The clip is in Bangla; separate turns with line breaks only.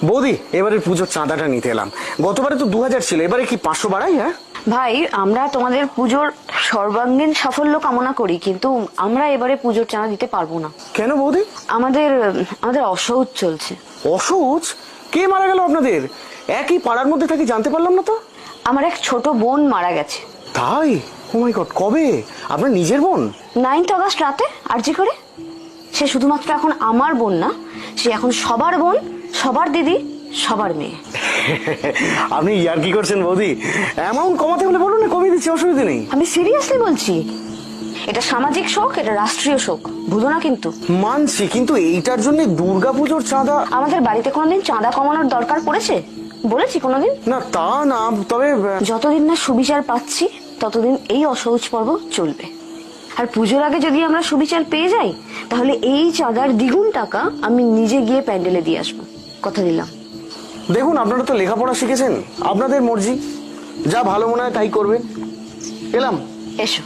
বৌদি, এবারে পুজোর চাঁদাটা নিতে এলাম। গতবারে তো 2000 ছিল, এবারে কি 500 বাড়াই? হ্যাঁ
ভাই, আমরা তোমাদের পুজোর সর্বাঙ্গীন সাফল্য কামনা করি, কিন্তু আমরা এবারে পুজোর চাঁদা দিতে পারবো না।
কেন বৌদি?
আমাদের আমাদের অসৌচ চলছে।
অসৌচ? কে মারা গেল আপনাদের? একই পাড়ার মধ্যে থাকি, জানতে পারলাম না তো।
আমার এক ছোট বোন মারা গেছে।
তাই? ও মাই গড, কবে? আপনার নিজের বোন?
9th অগস্ট রাতে আরজি করে। সে শুধুমাত্র এখন আমার বোন না, সে এখন সবার বোন, সবার দিদি, সবার মেয়ে।
আপনি ইয়ার কি করছেন বৌদি? অ্যামাউন্ট কমাতে হলে বলুন না, কমিয়ে দিচ্ছি, অসুবিধা নেই।
আমি সিরিয়াসলি বলছি, এটা সামাজিক শোক, এটা রাষ্ট্রীয় শোক, ভুলো না কিন্তু।
মানছি, কিন্তু এইটার জন্য দুর্গাপুজোর চাঁদা?
আমাদের বাড়িতে কোনোদিন চাঁদা কমানোর দরকার পড়েছে বলেছি কোনোদিন?
না তা না, তবে
যতদিন না সুবিচার পাচ্ছি ততদিন এই অসহজ পর্ব চলবে। আর পুজোর আগে যদি আমরা সুবিচার পেয়ে যাই, তাহলে এই চাঁদার দ্বিগুণ টাকা আমি নিজে গিয়ে প্যান্ডেলে দিয়ে আসবো, কথা দিলাম।
দেখুন, আপনারা তো লেখাপড়া শিখেছেন, আপনাদের মর্জি, যা ভালো মনে হয় তাই করবেন। এলাম।
এসো।